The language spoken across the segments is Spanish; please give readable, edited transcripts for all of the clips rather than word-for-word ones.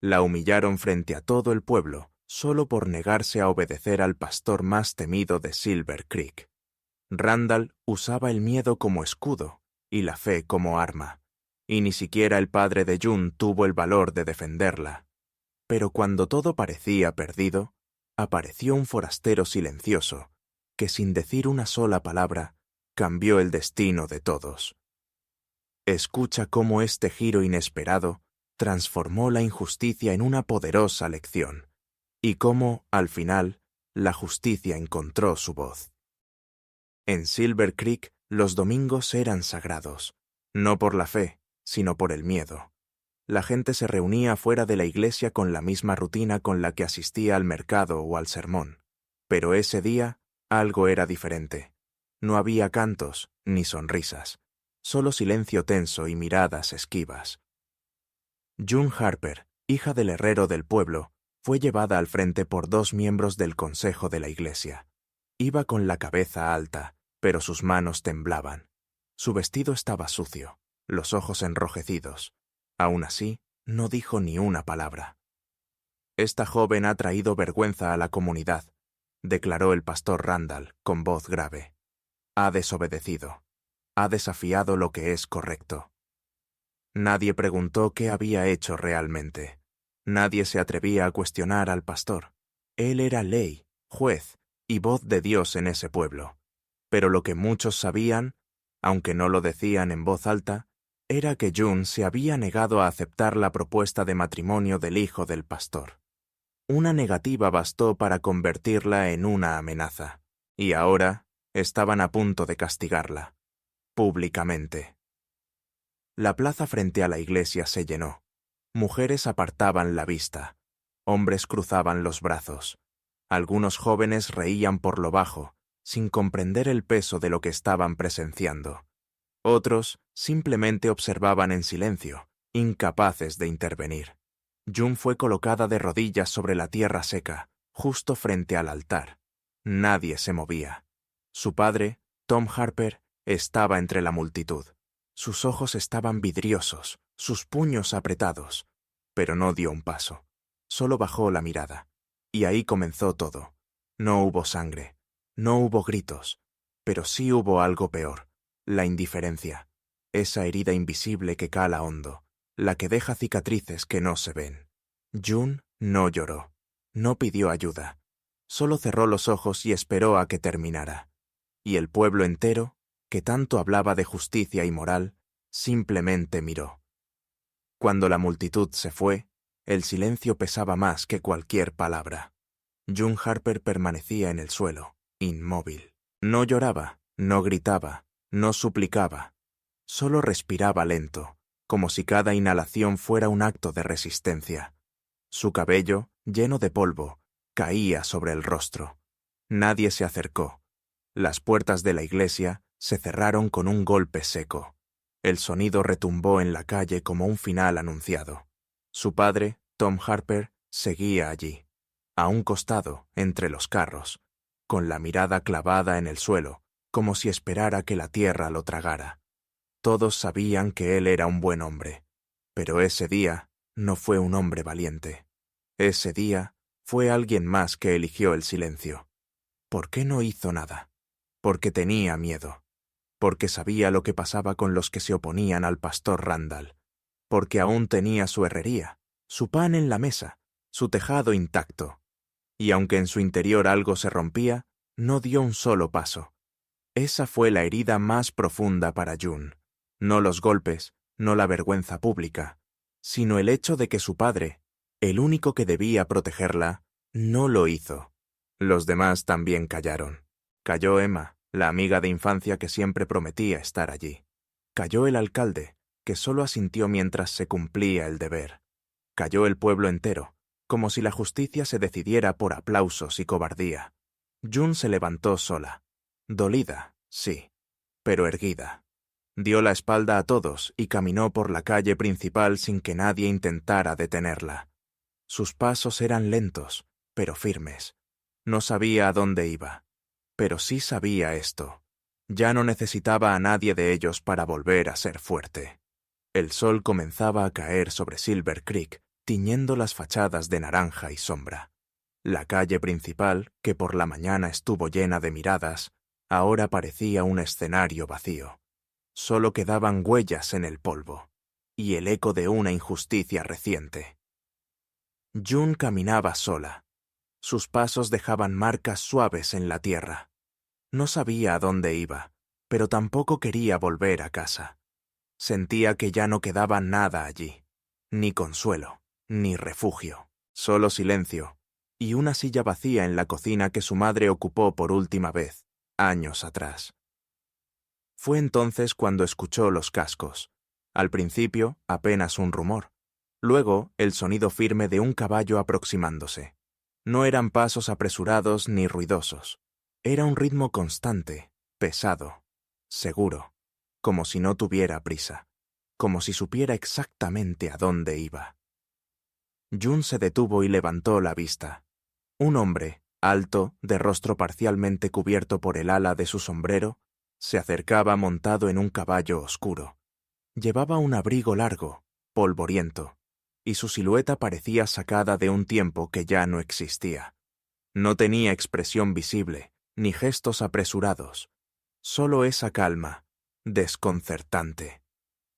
La humillaron frente a todo el pueblo, solo por negarse a obedecer al pastor más temido de Silver Creek. Randall usaba el miedo como escudo y la fe como arma, y ni siquiera el padre de June tuvo el valor de defenderla. Pero cuando todo parecía perdido, apareció un forastero silencioso, que sin decir una sola palabra, cambió el destino de todos. Escucha cómo este giro inesperado transformó la injusticia en una poderosa lección, y cómo, al final, la justicia encontró su voz. En Silver Creek, los domingos eran sagrados, no por la fe, sino por el miedo. La gente se reunía fuera de la iglesia con la misma rutina con la que asistía al mercado o al sermón. Pero ese día, algo era diferente. No había cantos ni sonrisas, solo silencio tenso y miradas esquivas. June Harper, hija del herrero del pueblo, fue llevada al frente por 2 miembros del consejo de la iglesia. Iba con la cabeza alta, pero sus manos temblaban. Su vestido estaba sucio, los ojos enrojecidos. Aún así, no dijo ni una palabra. «Esta joven ha traído vergüenza a la comunidad», declaró el pastor Randall con voz grave. «Ha desobedecido. Ha desafiado lo que es correcto». Nadie preguntó qué había hecho realmente. Nadie se atrevía a cuestionar al pastor. Él era ley, juez y voz de Dios en ese pueblo. Pero lo que muchos sabían, aunque no lo decían en voz alta, era que June se había negado a aceptar la propuesta de matrimonio del hijo del pastor. Una negativa bastó para convertirla en una amenaza, y ahora estaban a punto de castigarla, públicamente. La plaza frente a la iglesia se llenó. Mujeres apartaban la vista. Hombres cruzaban los brazos. Algunos jóvenes reían por lo bajo, sin comprender el peso de lo que estaban presenciando. Otros simplemente observaban en silencio, incapaces de intervenir. June fue colocada de rodillas sobre la tierra seca, justo frente al altar. Nadie se movía. Su padre, Tom Harper, estaba entre la multitud. Sus ojos estaban vidriosos, sus puños apretados, pero no dio un paso. Solo bajó la mirada. Y ahí comenzó todo. No hubo sangre, no hubo gritos, pero sí hubo algo peor, la indiferencia, esa herida invisible que cala hondo, la que deja cicatrices que no se ven. June no lloró, no pidió ayuda, solo cerró los ojos y esperó a que terminara. Y el pueblo entero, que tanto hablaba de justicia y moral, simplemente miró. Cuando la multitud se fue, el silencio pesaba más que cualquier palabra. June Harper permanecía en el suelo, inmóvil. No lloraba, no gritaba, no suplicaba. Solo respiraba lento, como si cada inhalación fuera un acto de resistencia. Su cabello, lleno de polvo, caía sobre el rostro. Nadie se acercó. Las puertas de la iglesia se cerraron con un golpe seco. El sonido retumbó en la calle como un final anunciado. Su padre, Tom Harper, seguía allí, a un costado, entre los carros, con la mirada clavada en el suelo, como si esperara que la tierra lo tragara. Todos sabían que él era un buen hombre, pero ese día no fue un hombre valiente. Ese día fue alguien más que eligió el silencio. ¿Por qué no hizo nada? Porque tenía miedo. Porque sabía lo que pasaba con los que se oponían al pastor Randall. Porque aún tenía su herrería, su pan en la mesa, su tejado intacto. Y aunque en su interior algo se rompía, no dio un solo paso. Esa fue la herida más profunda para June. No los golpes, no la vergüenza pública, sino el hecho de que su padre, el único que debía protegerla, no lo hizo. Los demás también callaron. Calló Emma, la amiga de infancia que siempre prometía estar allí. Calló el alcalde, que solo asintió mientras se cumplía el deber. Calló el pueblo entero, como si la justicia se decidiera por aplausos y cobardía. June se levantó sola. Dolida, sí, pero erguida. Dio la espalda a todos y caminó por la calle principal sin que nadie intentara detenerla. Sus pasos eran lentos, pero firmes. No sabía a dónde iba, pero sí sabía esto. Ya no necesitaba a nadie de ellos para volver a ser fuerte. El sol comenzaba a caer sobre Silver Creek tiñendo las fachadas de naranja y sombra. La calle principal, que por la mañana estuvo llena de miradas, ahora parecía un escenario vacío. Solo quedaban huellas en el polvo y el eco de una injusticia reciente. June caminaba sola. Sus pasos dejaban marcas suaves en la tierra. No sabía a dónde iba, pero tampoco quería volver a casa. Sentía que ya no quedaba nada allí, ni consuelo, ni refugio, solo silencio, y una silla vacía en la cocina que su madre ocupó por última vez, años atrás. Fue entonces cuando escuchó los cascos. Al principio, apenas un rumor. Luego, el sonido firme de un caballo aproximándose. No eran pasos apresurados ni ruidosos. Era un ritmo constante, pesado, seguro, como si no tuviera prisa, como si supiera exactamente a dónde iba. June se detuvo y levantó la vista. Un hombre, alto, de rostro parcialmente cubierto por el ala de su sombrero, se acercaba montado en un caballo oscuro. Llevaba un abrigo largo, polvoriento, y su silueta parecía sacada de un tiempo que ya no existía. No tenía expresión visible, ni gestos apresurados, solo esa calma, desconcertante.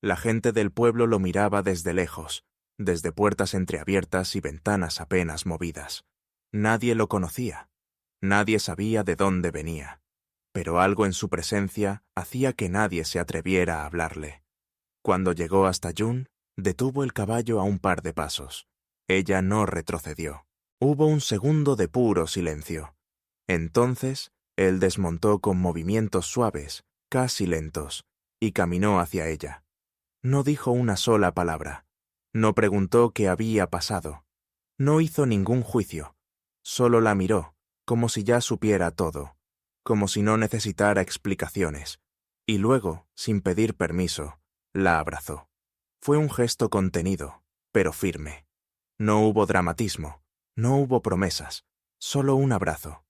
La gente del pueblo lo miraba desde lejos, desde puertas entreabiertas y ventanas apenas movidas. Nadie lo conocía, nadie sabía de dónde venía, pero algo en su presencia hacía que nadie se atreviera a hablarle. Cuando llegó hasta June, detuvo el caballo a un par de pasos. Ella no retrocedió. Hubo un segundo de puro silencio. Entonces, él desmontó con movimientos suaves, casi lentos, y caminó hacia ella. No dijo una sola palabra. No preguntó qué había pasado. No hizo ningún juicio. Solo la miró, como si ya supiera todo, como si no necesitara explicaciones. Y luego, sin pedir permiso, la abrazó. Fue un gesto contenido, pero firme. No hubo dramatismo, no hubo promesas, solo un abrazo.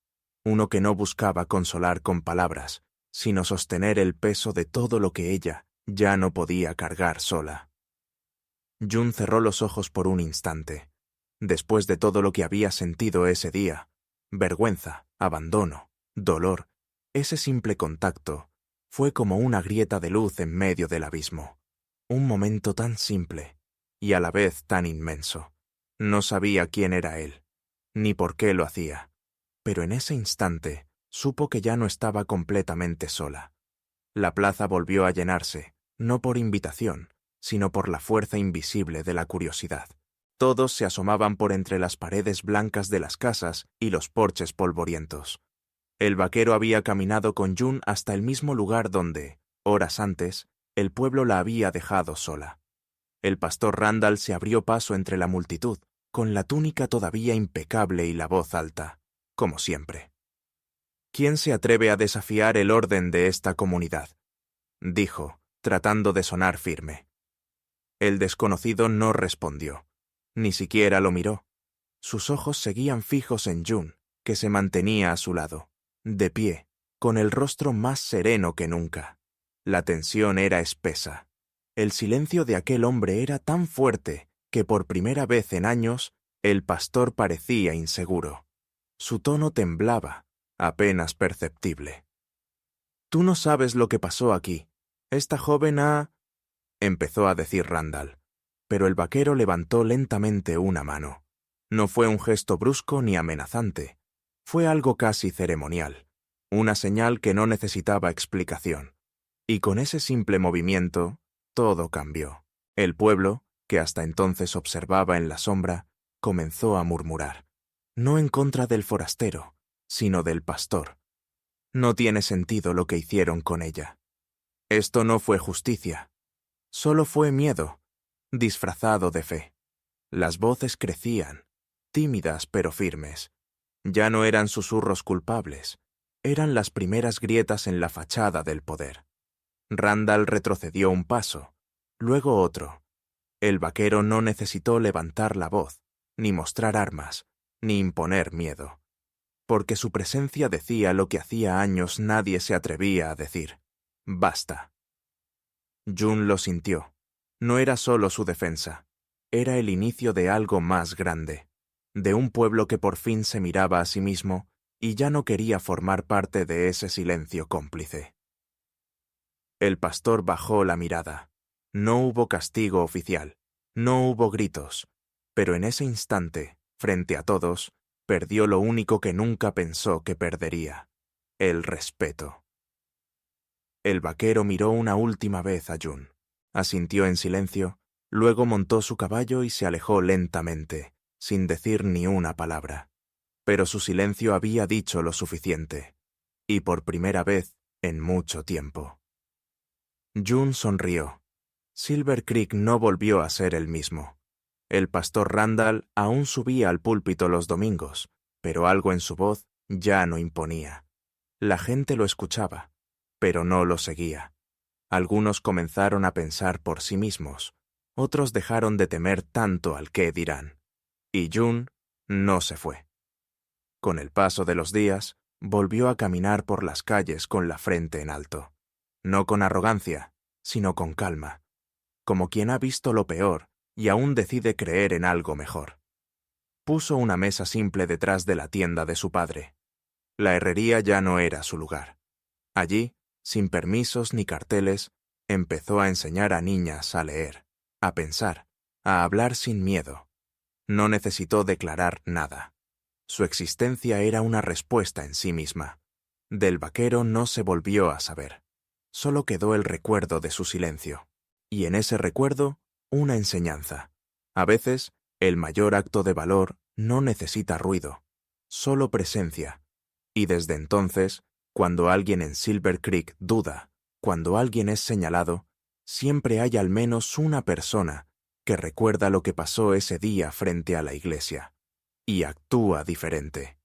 Uno que no buscaba consolar con palabras, sino sostener el peso de todo lo que ella ya no podía cargar sola. June cerró los ojos por un instante. Después de todo lo que había sentido ese día, vergüenza, abandono, dolor, ese simple contacto, fue como una grieta de luz en medio del abismo. Un momento tan simple, y a la vez tan inmenso. No sabía quién era él, ni por qué lo hacía, pero en ese instante supo que ya no estaba completamente sola. La plaza volvió a llenarse, no por invitación, sino por la fuerza invisible de la curiosidad. Todos se asomaban por entre las paredes blancas de las casas y los porches polvorientos. El vaquero había caminado con June hasta el mismo lugar donde, horas antes, el pueblo la había dejado sola. El pastor Randall se abrió paso entre la multitud, con la túnica todavía impecable y la voz alta, como siempre. ¿Quién se atreve a desafiar el orden de esta comunidad?, dijo, tratando de sonar firme. El desconocido no respondió, ni siquiera lo miró. Sus ojos seguían fijos en June, que se mantenía a su lado, de pie, con el rostro más sereno que nunca. La tensión era espesa. El silencio de aquel hombre era tan fuerte que por primera vez en años el pastor parecía inseguro. Su tono temblaba, apenas perceptible. «Tú no sabes lo que pasó aquí. Esta joven ha...» empezó a decir Randall, pero el vaquero levantó lentamente una mano. No fue un gesto brusco ni amenazante. Fue algo casi ceremonial, una señal que no necesitaba explicación. Y con ese simple movimiento, todo cambió. El pueblo, que hasta entonces observaba en la sombra, comenzó a murmurar. No en contra del forastero, sino del pastor. No tiene sentido lo que hicieron con ella. Esto no fue justicia. Solo fue miedo, disfrazado de fe. Las voces crecían, tímidas pero firmes. Ya no eran susurros culpables, eran las primeras grietas en la fachada del poder. Randall retrocedió un paso, luego otro. El vaquero no necesitó levantar la voz, ni mostrar armas, ni imponer miedo, porque su presencia decía lo que hacía años nadie se atrevía a decir. Basta. June lo sintió. No era solo su defensa. era el inicio de algo más grande, de un pueblo que por fin se miraba a sí mismo y ya no quería formar parte de ese silencio cómplice. El pastor bajó la mirada. No hubo castigo oficial, no hubo gritos, pero en ese instante, frente a todos, perdió lo único que nunca pensó que perdería: el respeto. El vaquero miró una última vez a June, asintió en silencio, luego montó su caballo y se alejó lentamente, sin decir ni una palabra. Pero su silencio había dicho lo suficiente, y por primera vez en mucho tiempo. June sonrió. Silver Creek no volvió a ser el mismo. El pastor Randall aún subía al púlpito los domingos, pero algo en su voz ya no imponía. La gente lo escuchaba, pero no lo seguía. Algunos comenzaron a pensar por sí mismos, otros dejaron de temer tanto al qué dirán. Y June no se fue. Con el paso de los días, volvió a caminar por las calles con la frente en alto. No con arrogancia, sino con calma, como quien ha visto lo peor y aún decide creer en algo mejor. Puso una mesa simple detrás de la tienda de su padre. La herrería ya no era su lugar. Allí, sin permisos ni carteles, empezó a enseñar a niñas a leer, a pensar, a hablar sin miedo. No necesitó declarar nada. Su existencia era una respuesta en sí misma. Del vaquero no se volvió a saber. Solo quedó el recuerdo de su silencio. Y en ese recuerdo, una enseñanza. A veces, el mayor acto de valor no necesita ruido, solo presencia. Y desde entonces, cuando alguien en Silver Creek duda, cuando alguien es señalado, siempre hay al menos una persona que recuerda lo que pasó ese día frente a la iglesia y actúa diferente.